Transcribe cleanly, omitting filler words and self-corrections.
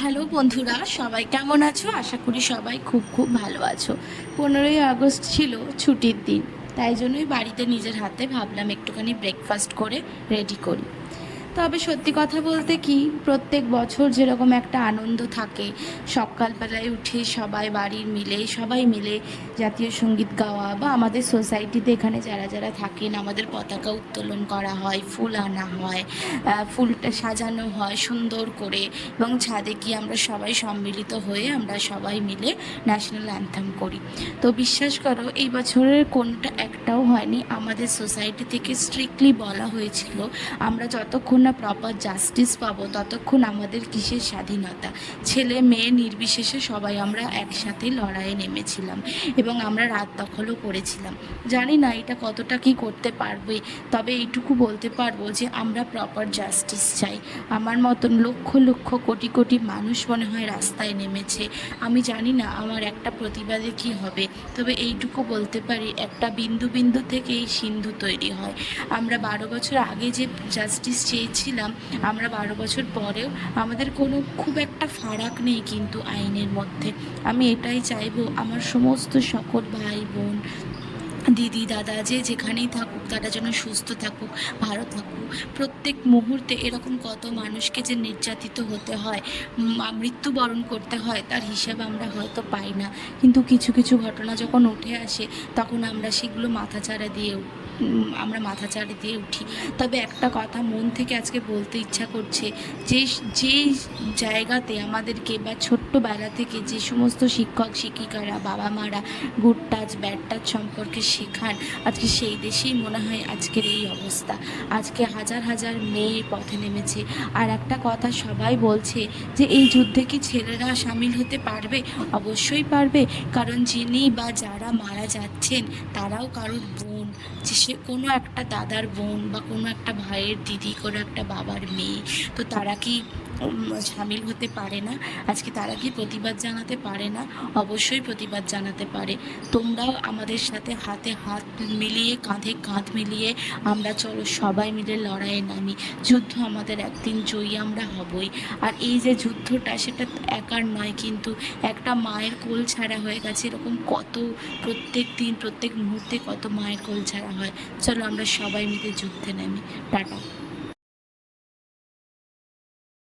Hello বন্ধুরা, সবাই কেমন আছো? আশা করি সবাই খুব খুব ভালো আছো। 15ই আগস্ট ছিল ছুটির দিন, তাই জন্যই বাড়িতে নিজের হাতে ভাবলাম একটুখানি ব্রেকফাস্ট করে রেডি করি। তবে সত্যি কথা বলতে কি, প্রত্যেক বছর যেরকম একটা আনন্দ থাকে, সকালবেলায় উঠে সবাই মিলে জাতীয় সঙ্গীত গাওয়া, বা আমাদের সোসাইটিতে এখানে যারা যারা থাকেন আমাদের পতাকা উত্তোলন করা হয়, ফুল আনা হয়, ফুলটা সাজানো হয় সুন্দর করে, এবং ছাদে গিয়ে আমরা সবাই সম্মিলিত হয়ে আমরা সবাই মিলে ন্যাশনাল অ্যান্থেম করি। তো বিশ্বাস করো, এই বছরের কোনটা একটাও হয়নি। আমাদের সোসাইটি থেকে স্ট্রিক্টলি বলা হয়েছিল আমরা যতক্ষণ না প্রপার জাস্টিস পাবো ততক্ষণ আমাদের কিসের স্বাধীনতা। ছেলে মেয়ে নির্বিশেষে সবাই আমরা একসাথে লড়াইয়ে নেমেছিলাম, এবং আমরা রাত দখলও করেছিলাম। জানি না এটা কতটা কি করতে পারবে, তবে এইটুকু বলতে পারবো যে আমরা প্রপার জাস্টিস চাই। আমার মতন লক্ষ লক্ষ কোটি কোটি মানুষ মনে হয় রাস্তায় নেমেছে। আমি জানি না আমার একটা প্রতিবাদে কি হবে, তবে এইটুকু বলতে পারি, একটা বিন্দু বিন্দু থেকে এই সিন্ধু তৈরি হয়। আমরা 12 বছর আগে যে জাস্টিস চেয়েছিলাম, আমরা 12 বছর পরেও আমাদের কোনো খুব একটা ফারাক নেই কিন্তু আইনের মধ্যে। আমি এটাই চাইবো আমার সমস্ত সকল ভাই বোন, দিদি দাদা যে যেখানেই থাকুক তারা যেন সুস্থ থাকুক, ভালো থাকুক। প্রত্যেক মুহূর্তে এরকম কত মানুষকে যে নির্যাতিত হতে হয়, মৃত্যুবরণ করতে হয়, তার হিসাব আমরা হয়তো পাই না। কিন্তু কিছু কিছু ঘটনা যখন উঠে আসে তখন আমরা মাথা চাড়া দিয়ে উঠি। তবে একটা কথা মন থেকে আজকে বলতে ইচ্ছা করছে, যে যেই জায়গাতে আমাদেরকে বা ছোট্টবেলা থেকে যে সমস্ত শিক্ষক শিক্ষিকারা বাবা মারা গুড টাচ ব্যাড টাচ সম্পর্কে শেখান, আজকে সেই দেশেই মনে হয় আজকের এই অবস্থা। আজকে হাজার হাজার মেয়ে পথে নেমেছে। আর একটা কথা সবাই বলছে যে এই যুদ্ধে কি ছেলেরা সামিল হতে পারবে? অবশ্যই পারবে, কারণ যিনি বা যারা মারা যাচ্ছেন তারাও কারোর বোন, যে সে কোনো একটা দাদার বোন বা কোনো একটা ভাইয়ের দিদি, কোনো একটা বাবার মেয়ে। তো তারা কি সামিল হতে পারে না? আজকে তারা কি প্রতিবাদ জানাতে পারে না? অবশ্যই প্রতিবাদ জানাতে পারে। তোমরাও আমাদের সাথে হাতে হাত মিলিয়ে, কাঁধে কাঁধ মিলিয়ে আমরা চলো সবাই মিলে লড়াইয়ে নামি। যুদ্ধ আমাদের একদিন জয়ী আমরা হবই। আর এই যে যুদ্ধটা, সেটা একার নয়, কিন্তু একটা মায়ের কোল ছাড়া হয়ে গেছে, এরকম কত প্রত্যেক দিন প্রত্যেক মুহূর্তে কত মায়ের কোল ছাড়া হয়। চলো আমরা সবাই মিলে যুদ্ধে নামি। টাটা।